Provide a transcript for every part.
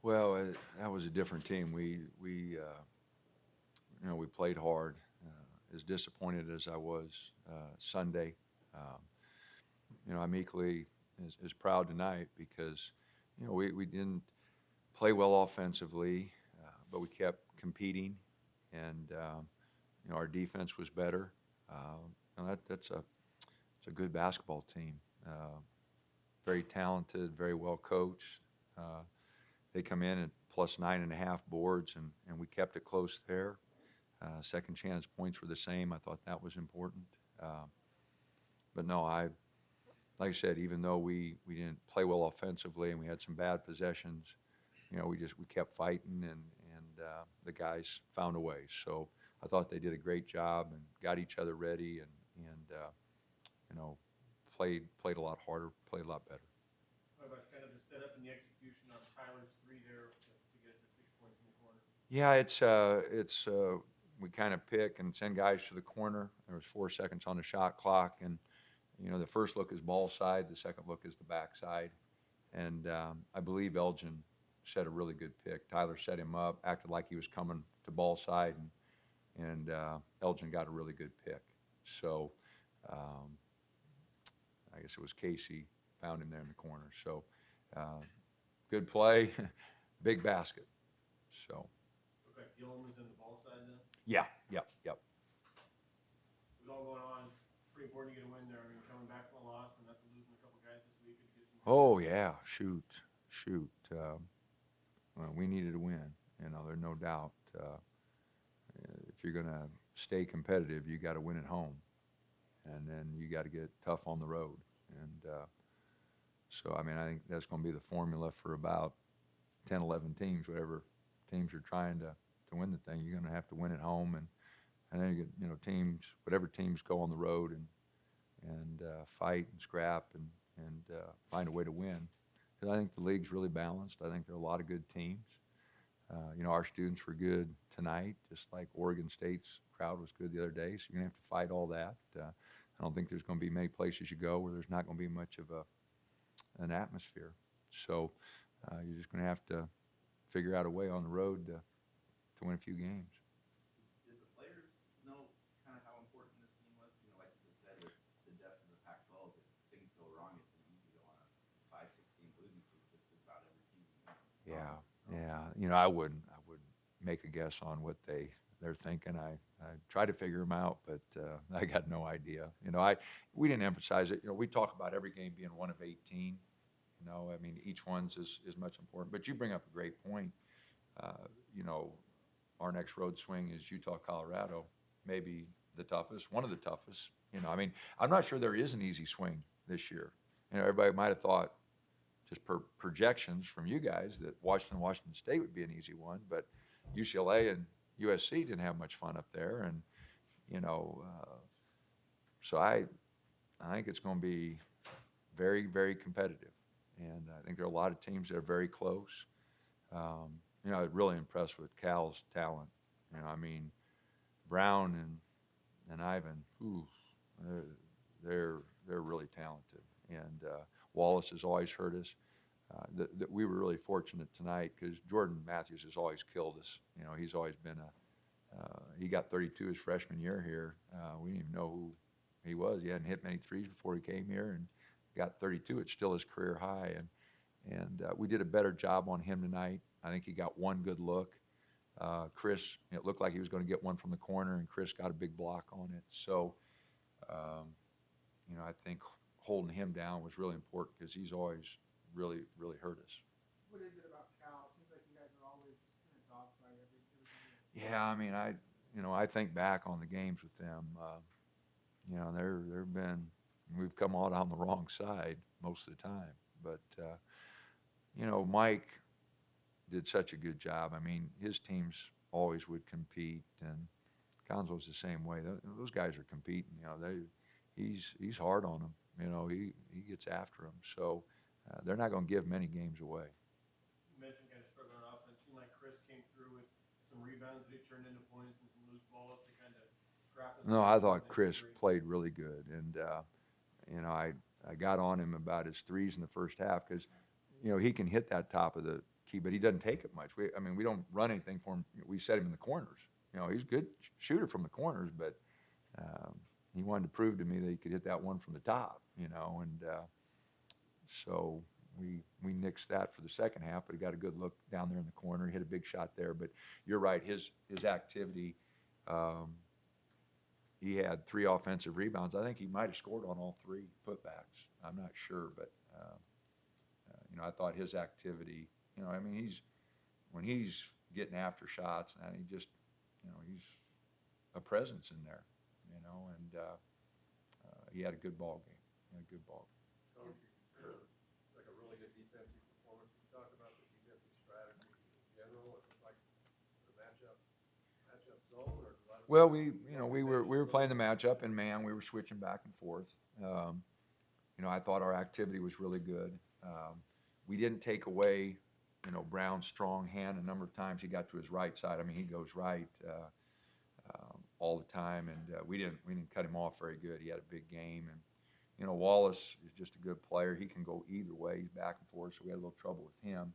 Well, that was a different team. We played hard. As disappointed as I was Sunday, um, I'm equally as proud tonight because, we didn't play well offensively, but we kept competing, and our defense was better. That's a good basketball team. Very talented, very well coached. Uh, they come in at plus 9.5 boards, and we kept it close there. Second chance points were the same. I thought that was important. Uh, but no, like I said, even though we didn't play well offensively and we had some bad possessions, we kept fighting, and the guys found a way. So I thought they did a great job and got each other ready, and you know played a lot harder, played a lot better. What about kind of the setup and the execution on Tyler's three there to get the 6 points in the corner? Yeah, it's we kind of pick and send guys to the corner. There was 4 seconds on the shot clock, and the first look is ball side, the second look is the back side, and I believe Elgin set a really good pick. Tyler set him up, acted like he was coming to ball side, and Elgin got a really good pick. So um, I guess it was Casey found him there in the corner. So uh, good play, big basket. So Looked like Gillum was in the ball side then. yeah, yep, yep. With all going on, pretty important to get a win there. I mean, coming back from a loss and after losing a couple guys this week, and get some. Oh yeah, shoot. Well, we needed to win. There's no doubt. If you're going to stay competitive, you got to win at home, and then you got to get tough on the road. And so, I mean, I think that's going to be the formula for about 10, 11 teams, whatever teams are trying to win the thing. You're going to have to win at home, and then you get teams, whatever teams go on the road and fight and scrap and find a way to win. Because I think the league's really balanced. I think there are a lot of good teams. Our students were good tonight, just like Oregon State's crowd was good the other day. So you're going to have to fight all that. I don't think there's going to be many places you go where there's not going to be much of an atmosphere. So you're just going to have to figure out a way on the road to win a few games. Did the players know kind of how important this game was? Like you just said, with the depth of the Pac-12, if things go wrong, it's easy to go on a 5-6 game losing streak. Just about every team. Yeah, yeah. I wouldn't make a guess on what they're thinking. I try to figure them out, but I got no idea. We didn't emphasize it. We talk about every game being one of 18. I mean, each one's is much important. But you bring up a great point. Our next road swing is Utah, Colorado, maybe the toughest, one of the toughest. I mean, I'm not sure there is an easy swing this year. Everybody might have thought, just per projections from you guys, that Washington State would be an easy one, but UCLA and USC didn't have much fun up there, and so I think it's going to be very, very competitive, and I think there are a lot of teams that are very close. I'm really impressed with Cal's talent. I mean, Brown and Ivan, they're really talented, and Wallace has always hurt us. That we were really fortunate tonight because Jordan Matthews has always killed us. He's always been he got 32 his freshman year here. We didn't even know who he was. He hadn't hit many threes before he came here, and got 32. It's still his career high, and we did a better job on him tonight. I think he got one good look. Chris, it looked like he was going to get one from the corner, and Chris got a big block on it. So, I think holding him down was really important because he's always really, really hurt us. What is it about Cal? It seems like you guys are always in a dogfight every year. Yeah, I mean, I think back on the games with them. There've been, we've come out on the wrong side most of the time, but Mike did such a good job. I mean, his teams always would compete, and Gonzo's the same way. Those guys are competing. He's hard on them. He gets after them. So they're not going to give many games away. You mentioned kind of struggling on offense. Seemed like Chris came through with some rebounds that he turned into points and some loose balls to kind of scrap it. No, I thought Chris played really good, and I got on him about his threes in the first half because he can hit that top of the key, but he doesn't take it much. I mean, we don't run anything for him. We set him in the corners. You know, he's a good shooter from the corners, but he wanted to prove to me that he could hit that one from the top, you know, and so we nixed that for the second half, but he got a good look down there in the corner. He hit a big shot there, but you're right, his activity, he had 3 offensive rebounds. I think he might have scored on all 3 putbacks. I'm not sure, but you know, I thought his activity, you know, I mean, when he's getting after shots, and he just, you know, he's a presence in there, you know, and he had a good ball game. He had a good ball game. Coach, like a really good defensive performance. Can you talk about the defensive strategy in general? Is it like the matchup zone, or a lot of? Well, we were playing the matchup, and man, we were switching back and forth. You know, I thought our activity was really good. We didn't take away, you know, Brown's strong hand. A number of times he got to his right side. I mean, he goes right all the time, and we didn't cut him off very good. He had a big game, and you know, Wallace is just a good player. He can go either way. He's back and forth, so we had a little trouble with him.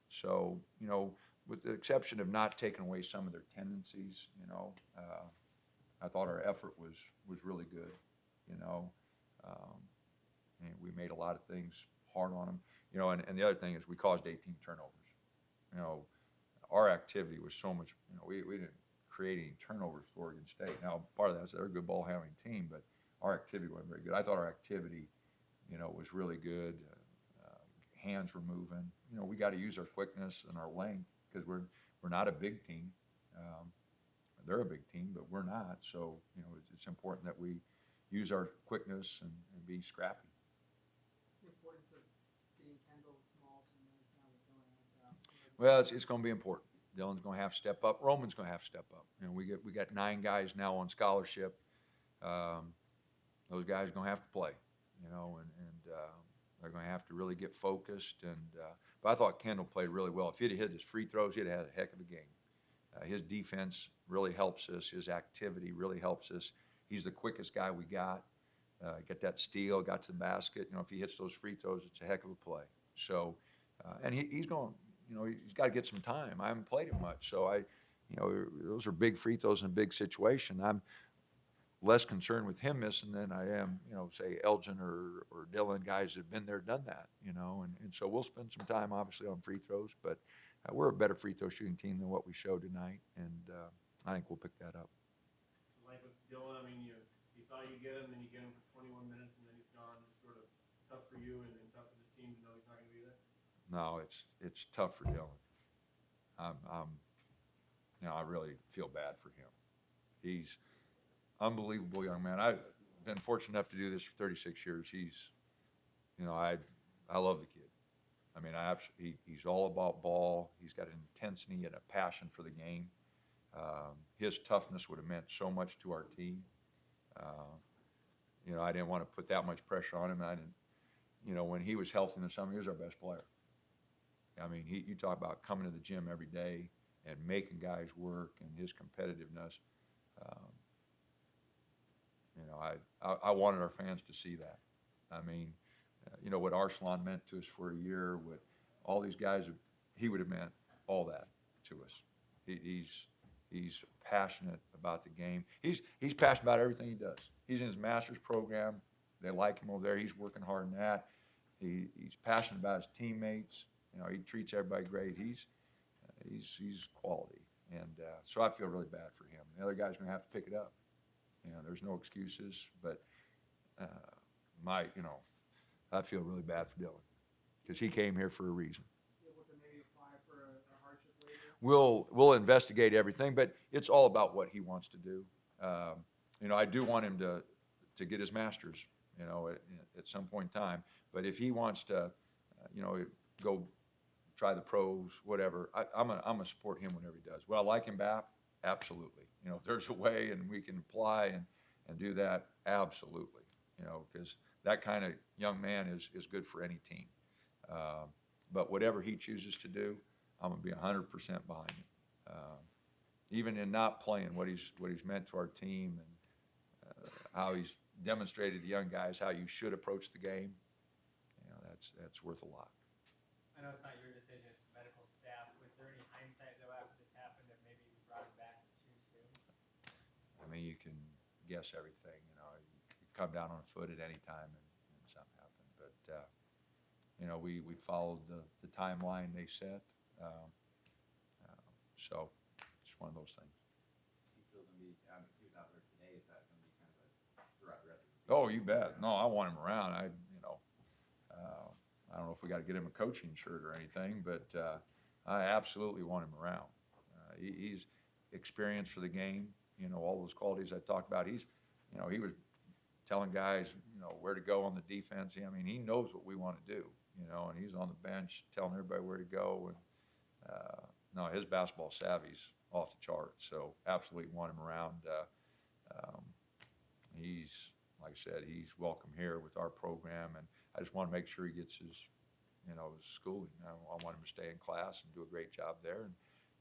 So, you know, with the exception of not taking away some of their tendencies, you know, I thought our effort was really good, you know. And we made a lot of things hard on them, you know, and the other thing is we caused 18 turnovers. You know, our activity was so much, you know, we didn't create any turnovers for Oregon State. Now, part of that is they're a good ball handling team, but our activity wasn't very good. I thought our activity, you know, was really good. Hands were moving. You know, we got to use our quickness and our length because we're not a big team. They're a big team, but we're not. So, you know, it's important that we use our quickness and be scrappy. The importance of getting Kendall small to minutes now with Dylan out. Well, it's going to be important. Dylan's going to have to step up. Roman's going to have to step up. You know, we got 9 guys now on scholarship. Those guys are going to have to play. You know, and they're going to have to really get focused. And but I thought Kendall played really well. If he'd have hit his free throws, he'd have had a heck of a game. His defense really helps us. His activity really helps us. He's the quickest guy we got. Get that steal, got to the basket. You know, if he hits those free throws, it's a heck of a play. So, and he's going. You know, he's got to get some time. I haven't played him much, so you know, those are big free throws in a big situation. I'm less concerned with him missing than I am, you know, say Elgin or Dylan, guys that have been there, done that, you know, and so we'll spend some time obviously on free throws, but we're a better free throw shooting team than what we showed tonight, and I think we'll pick that up. Like with Dylan, I mean, you thought you get him, then you get him for 21 minutes, and then he's gone. It's sort of tough for you and tough for this team to know he's not going to be there. No, it's tough for Dylan. You know, I really feel bad for him. He's unbelievable young man. I've been fortunate enough to do this for 36 years. You know, I love the kid. I mean, he's all about ball. He's got an intensity and a passion for the game. His toughness would have meant so much to our team. You know, I didn't want to put that much pressure on him. You know, when he was healthy in the summer, he was our best player. I mean, you talk about coming to the gym every day and making guys work and his competitiveness. You know, I wanted our fans to see that. I mean, you know, what Arslan meant to us for a year, what all these guys, he would have meant all that to us. He's passionate about the game. He's passionate about everything he does. He's in his master's program. They like him over there. He's working hard in that. He's passionate about his teammates. You know, he treats everybody great. He's quality, and so I feel really bad for him. The other guy's going to have to pick it up. You know, there's no excuses, but you know, I feel really bad for Dylan because he came here for a reason. Able to maybe apply for a hardship waiver? We'll investigate everything, but it's all about what he wants to do. You know, I do want him to get his master's, you know, at some point in time. But if he wants to, you know, go try the pros, whatever, I'm gonna support him whenever he does. Will I like him back? Absolutely. You know, if there's a way and we can apply and do that, absolutely. You know, because that kind of young man is good for any team. But whatever he chooses to do, I'm gonna be 100% behind him. Even in not playing, what he's meant to our team and how he's demonstrated to the young guys how you should approach the game. You know, that's worth a lot. I I know it's not your decision, it's the medical staff. Was there any hindsight though after this happened that maybe we brought him back too soon? I mean, you can guess everything, you know, you come down on a foot at any time and something happened. But, you know, we followed the timeline they set. So it's one of those things. He's still gonna be, if he was out there today, is that gonna be kind of a throughout the rest of the season? Oh, you bet. No, I want him around. I don't know if we got to get him a coaching shirt or anything, but I absolutely want him around. He's experienced for the game, you know, all those qualities I talked about. He was telling guys, you know, where to go on the defense. I mean, he knows what we want to do, you know, and he's on the bench telling everybody where to go. And no, his basketball savvy's off the charts. So absolutely want him around. He's, like I said, he's welcome here with our program, and I just want to make sure he gets his, you know, his schooling. I want him to stay in class and do a great job there,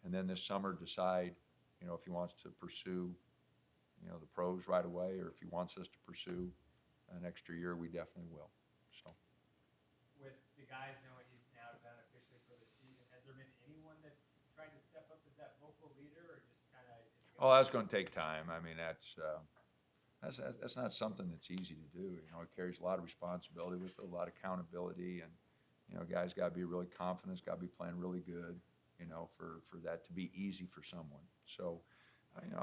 and then this summer decide, you know, if he wants to pursue, you know, the pros right away, or if he wants us to pursue an extra year, we definitely will. So. With the guys knowing he's now done officially for the season, has there been anyone that's tried to step up as that vocal leader, or just kind of? Oh, that's going to take time. I mean, that's not something that's easy to do. You know, it carries a lot of responsibility with it, a lot of accountability, and you know, guys got to be really confident, got to be playing really good, you know, for that to be easy for someone. So, you know,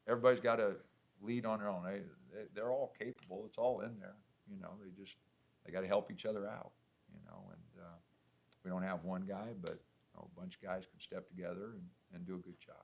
everybody's got to lead on their own. They're all capable. It's all in there. You know, they got to help each other out. You know, and we don't have one guy, but you know, a bunch of guys can step together and do a good job.